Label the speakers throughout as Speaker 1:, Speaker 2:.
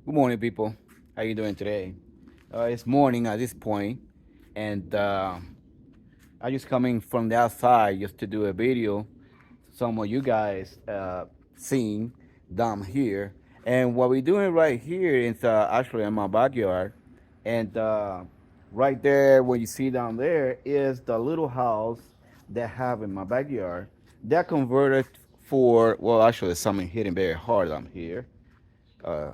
Speaker 1: Good morning, people. How you doing today? It's morning at this point, and I just coming from the outside just to do a video. Some of you guys seeing down here, and what we're doing right here is actually in my backyard, and right there, what you see down there is the little house that I have in my backyard. They're converted for well, actually, something hitting very hard on here uh,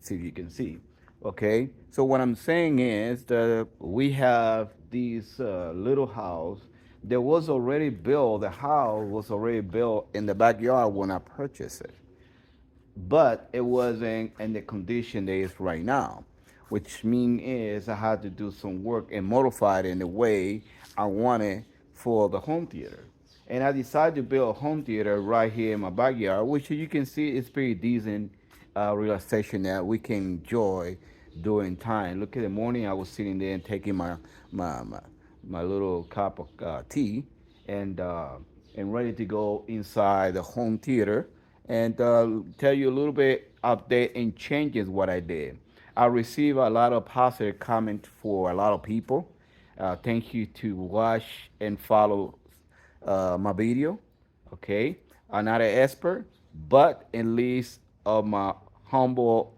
Speaker 1: see if you can see. Okay, so what I'm saying is that we have these little house that was already built. The house was already built in the backyard when I purchased it, but it wasn't in the condition that it's right now, which mean is I had to do some work and modify it in the way I wanted for the home theater. And I decided to build a home theater right here in my backyard, which you can see is pretty decent relaxation that we can enjoy during time. Look at the morning, I was sitting there and taking my, my, my little cup of tea and ready to go inside the home theater and tell you a little bit update and changes what I did. I received a lot of positive comment for a lot of people. Thank you to watch and follow my video. Okay, I'm not an expert, but at least of my humble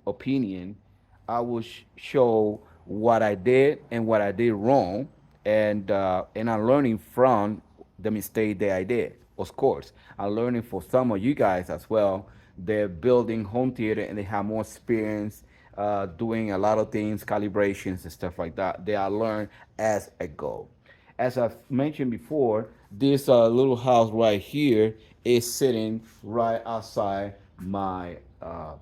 Speaker 1: opinion, I will show what I did and what I did wrong, and I'm learning from the mistake that I did. Of course, I'm learning for some of you guys as well. They're building home theater and they have more experience doing a lot of things, calibrations and stuff like that. They are learned as I go. As I've mentioned before, this little house right here is sitting right outside my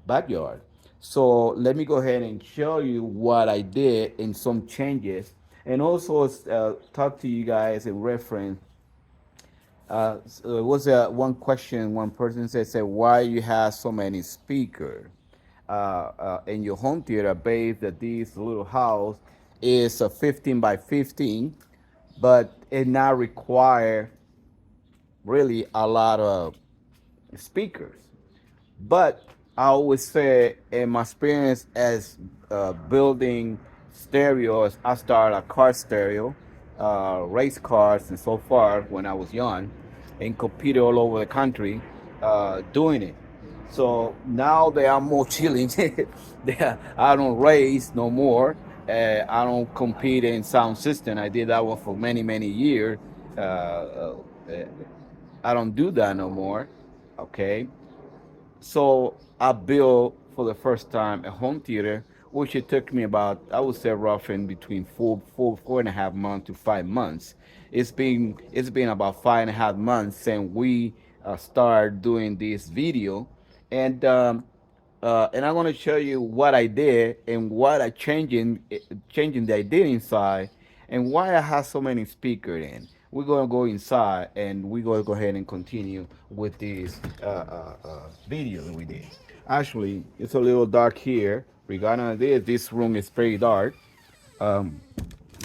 Speaker 1: backyard. So let me go ahead and show you what I did and some changes, and also talk to you guys in reference. So it was one question one person said why you have so many speakers in your home theater based that this little house is a 15 by 15, but it not require really a lot of speakers. But I always say, in my experience as building stereos, I started a car stereo, race cars, and so far when I was young, and competed all over the country doing it. So now they are more chilling. I don't race no more. I don't compete in sound system. I did that one for many, many years. I don't do that no more. Okay, so I built for the first time a home theater, which it took me about, I would say, rough in between 4.5 months to 5 months. It's been about 5.5 months since we started doing this video, and I'm gonna show you what I did and what I changing that I did inside, and why I have so many speakers in. We're gonna go inside and we're gonna go ahead and continue with this video that we did. Actually, it's a little dark here. Regarding this room is pretty dark. Um,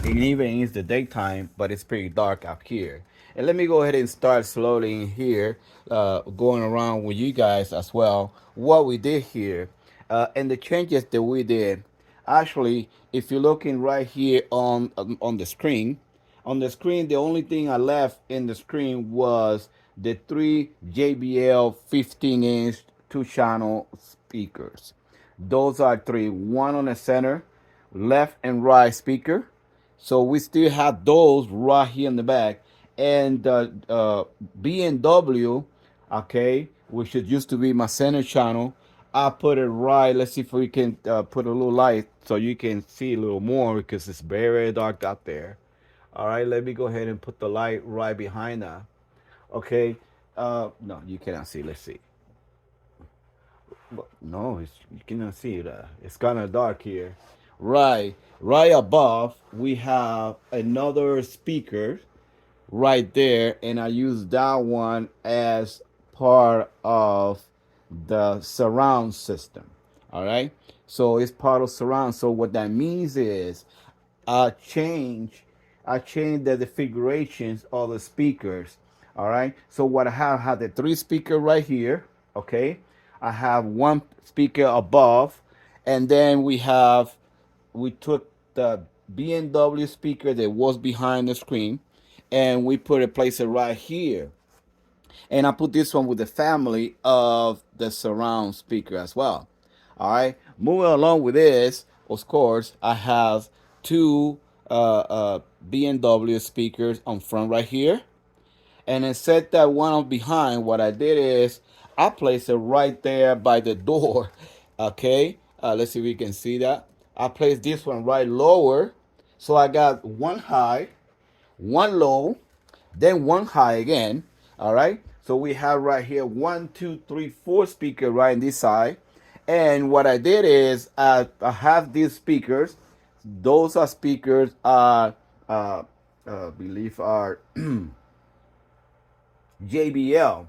Speaker 1: and even it's the daytime, but it's pretty dark out here. And let me go ahead and start slowly in here, going around with you guys as well. What we did here, and the changes that we did. Actually, if you're looking right here on the screen, the only thing I left in the screen was the three JBL 15-inch two-channel speakers. Those are three, one on the center, left and right speaker. So we still have those right here in the back. And BMW, okay, which it used to be my center channel, I put it right. Let's see if we can put a little light so you can see a little more because it's very dark out there. All right, let me go ahead and put the light right behind that. Okay, no, you cannot see. Let's see. No, you cannot see it. It's kind of dark here. Right above, we have another speaker right there, and I use that one as part of the surround system. All right, so it's part of surround. So what that means is I change I change the configurations of the speakers. All right. So what I have the three speaker right here. Okay. I have one speaker above, And then we took the BMW speaker that was behind the screen, and we put it place it right here. And I put this one with the family of the surround speaker as well. All right. Moving along with this, of course, I have two BMW speakers on front right here. And instead that one on behind, what I did is I placed it right there by the door. Okay. Let's see if we can see that. I placed this one right lower. So I got one high, one low, then one high again. All right. So we have right here 1, 2, 3, 4 speaker right in this side. And what I did is I have these speakers. Those are speakers believe are JBL.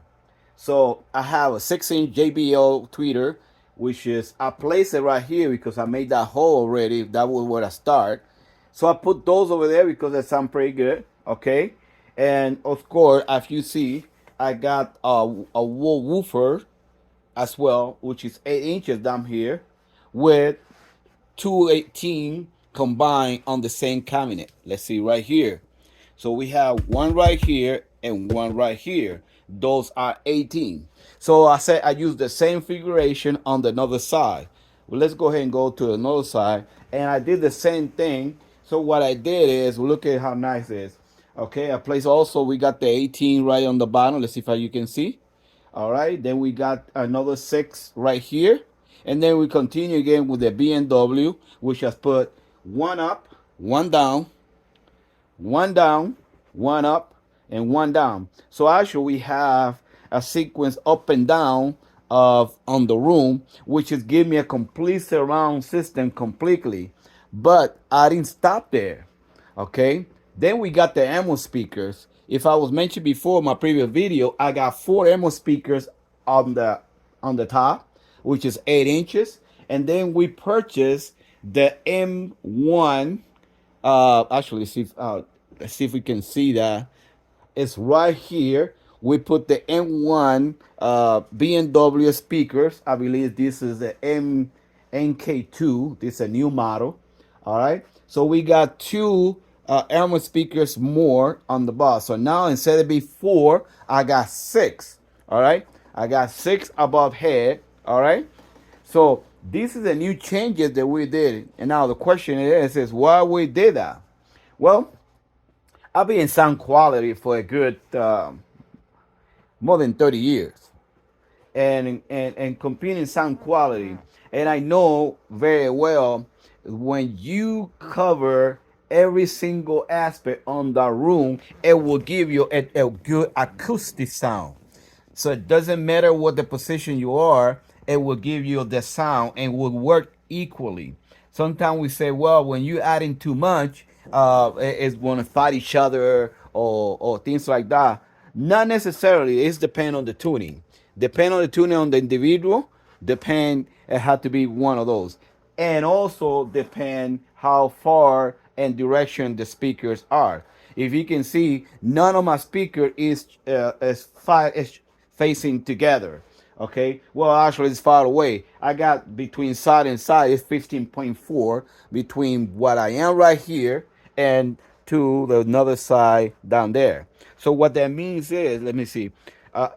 Speaker 1: So I have a 6-inch JBL tweeter, which is I place it right here because I made that hole already. That was where I start. So I put those over there because they sound pretty good. Okay. And of course, as you see, I got a wool woofer as well, which is 8 inches down here with 218 combined on the same cabinet. Let's see right here. So we have one right here and one right here. Those are 18. So I said I use the same configuration on the other side. Well, let's go ahead and go to another side. And I did the same thing. So what I did is, look at how nice it is. Okay, I placed also, we got the 18 right on the bottom. Let's see if you can see. All right, then we got another 6 right here. And then we continue again with the BMW, which has put one up, one down, one down, one up, and one down. So actually we have a sequence up and down of on the room, which is give me a complete surround system completely. But I didn't stop there. Okay. Then we got the ammo speakers. If I was mentioned before in my previous video, I got 4 ammo speakers on the top, which is 8 inches. And then we purchased the M1. Actually, let's see if we can see that. It's right here. We put the M1 BMW speakers. I believe this is the MK2. This is a new model. All right. So we got 2 ammo speakers more on the box. So now instead of before, I got 6. All right. I got 6 above head. All right. So this is the new changes that we did. And now the question is why we did that? Well, I've been in sound quality for a good more than 30 years, and competing sound quality. And I know very well when you cover every single aspect on the room, it will give you a good acoustic sound. So it doesn't matter what the position you are, it will give you the sound and will work equally. Sometimes we say, well, when you add in too much, it's going to fight each other or things like that. Not necessarily. It's depend on the tuning. Depend on the tuning on the individual. Depend, it had to be one of those. And also depend how far and direction the speakers are. If you can see, none of my speaker is facing together. Okay, well actually it's far away. I got between side and side is 15.4 between what I am right here and to the another side down there. So what that means is, let me see,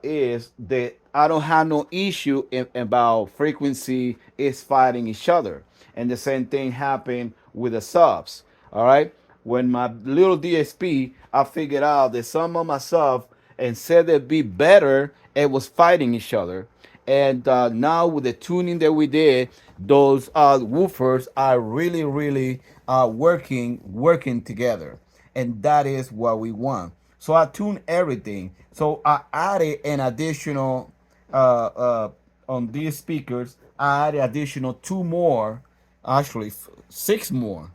Speaker 1: is that I don't have no issue about frequency is fighting each other. And the same thing happened with the subs. All right. When my little DSP, I figured out that some of my subs, instead of be better, it was fighting each other. And now with the tuning that we did, those woofers are really, really working together, and that is what we want. So I tuned everything. So I added an additional on these speakers. I added additional 2 more, actually 6 more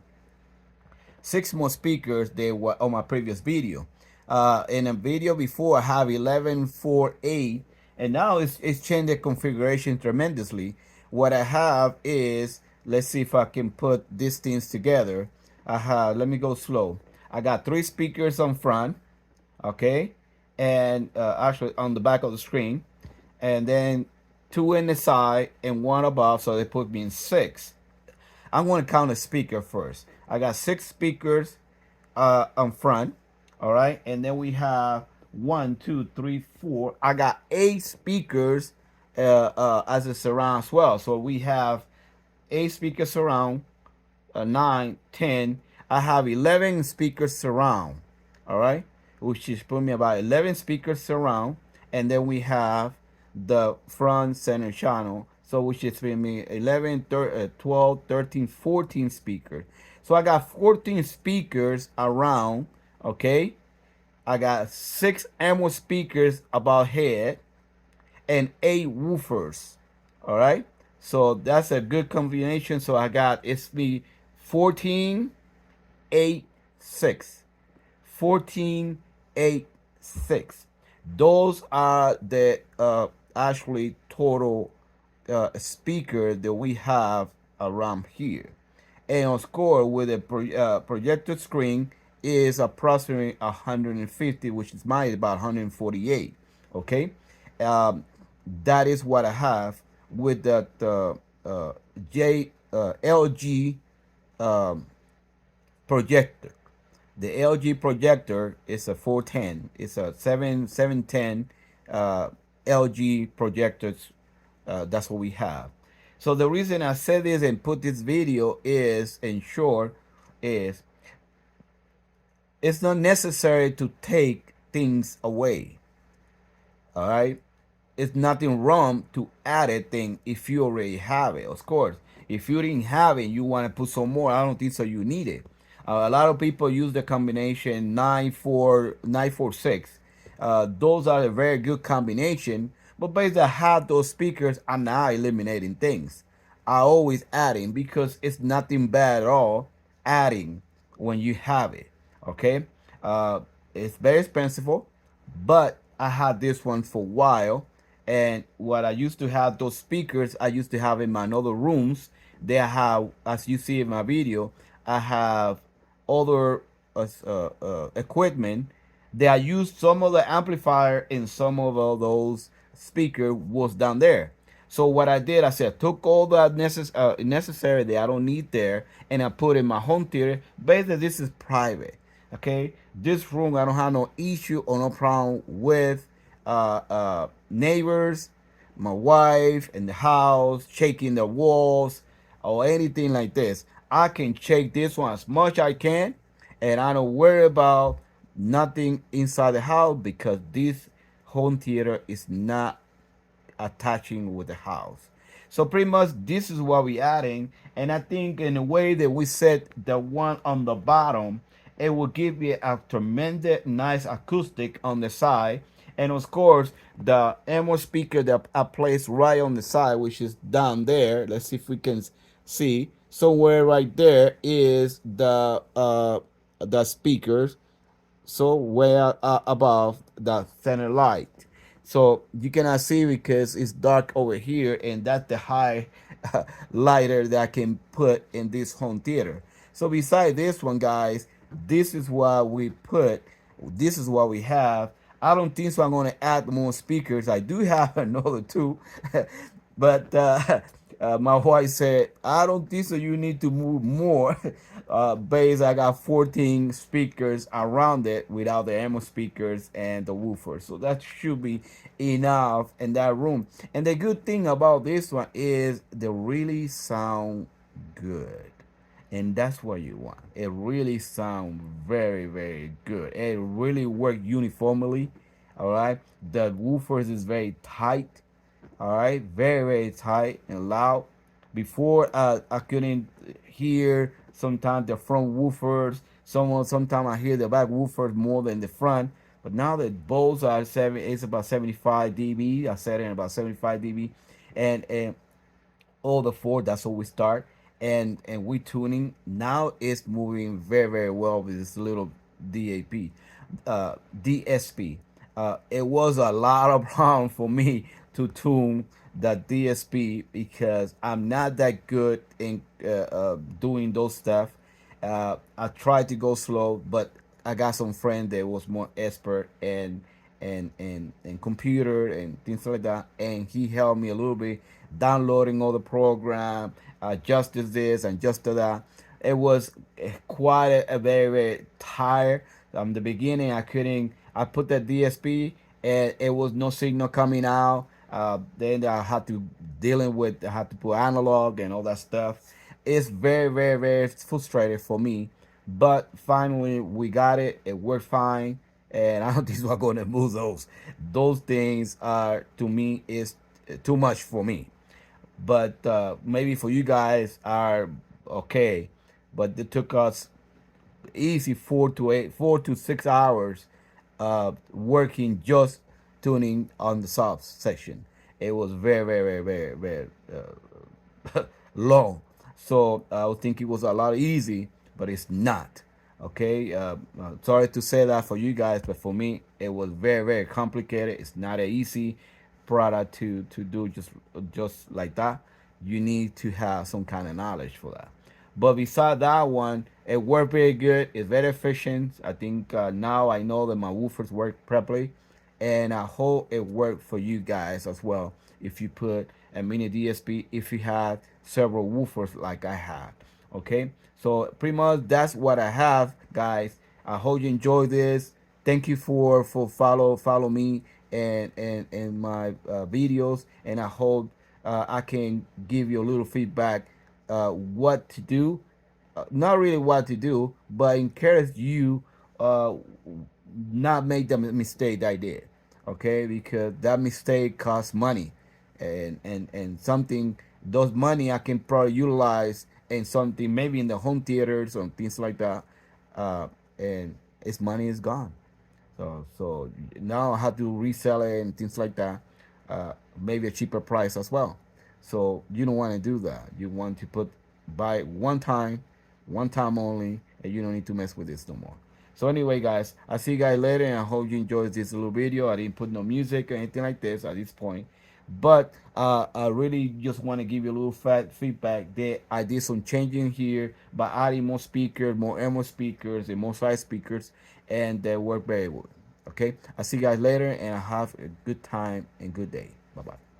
Speaker 1: speakers they were on my previous video. In a video before I have 11.4.8, and now it's changed the configuration tremendously. What I have is, let's see if I can put these things together. I have, let me go slow. I got 3 speakers on front, okay, and actually on the back of the screen, and then two in the side, and one above, so they put me in six. I'm going to count the speaker first. I got six speakers on front, all right, and then we have one, two, three, four. I got eight speakers as a surround as well. So we have eight speakers surround, 9, 10. I have 11 speakers surround, all right, which is put me about 11 speakers surround, and then we have the front center channel, so which is putting me 11, 12, 13, 14 speakers. So I got 14 speakers around, okay. I got 6 ammo speakers about head and 8 woofers, all right. So that's a good combination. So I got, it's me 14, 8, 6. 14, 8, 6. Those are the actually total speaker that we have around here. And on score with a projected screen is approximately 150, which is mine about 148. Okay, um, that is what I have with that J LG um, projector. The LG projector is a 410. It's a 710 LG projectors. That's what we have. So the reason I said this and put this video is, in short, is it's not necessary to take things away. All right, it's nothing wrong to add a thing if you already have it. Of course, if you didn't have it, you want to put some more. I don't think so. You need it. A lot of people use the combination 9 4 9 4 6. Those are a very good combination. But basically, I have those speakers. I'm not eliminating things. I always adding because it's nothing bad at all adding when you have it. Okay, uh, it's very expensive, but I had this one for a while. And what I used to have, those speakers I used to have in my other rooms, they have, as you see in my video, I have other equipment. They I used some of the amplifier and some of those speaker was down there. So what I did, I said, took all the necessary that I don't need there, and I put in my home theater. Basically, this is private. Okay, this room I don't have no issue or no problem with neighbors, my wife in the house, shaking the walls or anything like this. I can shake this one as much I can, and I don't worry about nothing inside the house because this home theater is not attaching with the house. So pretty much this is what we adding, and I think in the way that we set the one on the bottom, it will give you a tremendous nice acoustic on the side. And of course the ammo speaker that I placed right on the side, which is down there. Let's see if we can see somewhere right there is the speakers, so where above the center light. So you cannot see because it's dark over here, and that's the high lighter that I can put in this home theater. So beside this one, guys, this is what we put. This is what we have. I don't think so I'm going to add more speakers. I do have another two, but my wife said, I don't think so you need to move more. Base, I got 14 speakers around it without the ammo speakers and the woofer. So that should be enough in that room. And the good thing about this one is they really sound good. And that's what you want. It really sounds very, very good. It really works uniformly. All right. The woofers is very tight. All right, very very tight and loud. Before I couldn't hear sometimes the front woofers. Sometimes I hear the back woofers more than the front. But now that both are it's about 75 dB. I set it in about 75 dB, and all the four. That's what we start, and we tuning. Now it's moving very very well with this little DAP, DSP. It was a lot of problem for me to tune the DSP because I'm not that good in doing those stuff. I tried to go slow, but I got some friend that was more expert, and computer and things like that. And he helped me a little bit downloading all the program, adjusted this and just that. It was quite a very very tired. The beginning I couldn't. I put the DSP and it was no signal coming out. Then I had to dealing with. I had to put analog and all that stuff. It's very very very frustrating for me, but finally we got it. It worked fine, and I don't think we're going to move those. Those things are to me is too much for me, but maybe for you guys are okay. But it took us easy 4 to 6 hours working just tuning on the soft section. It was very very very very long. So I would think it was a lot easy, but it's not. Okay, sorry to say that for you guys, but for me, it was very very complicated. It's not an easy product to do just like that. You need to have some kind of knowledge for that. But beside that one, it worked very good. It's very efficient. I think now I know that my woofers work properly, and I hope it worked for you guys as well. If you put a mini DSP, if you have several woofers like I have, okay. So pretty much that's what I have, guys. I hope you enjoy this. Thank you for follow me and my videos, and I hope I can give you a little feedback what to do, not really what to do, but encourage you uh, not make the mistake that I did. Okay, because that mistake costs money, and something those money I can probably utilize in something maybe in the home theaters or things like that, uh, and its money is gone. So now I have to resell it and things like that, maybe a cheaper price as well. So you don't want to do that. You want to buy it one time only, and you don't need to mess with this no more. So anyway, guys, I'll see you guys later, and I hope you enjoyed this little video. I didn't put no music or anything like this at this point, but I really just want to give you a little feedback that I did some changing here by adding more speakers, more ammo speakers, and more side speakers, and they work very well. Okay, I'll see you guys later, and have a good time and good day. Bye bye.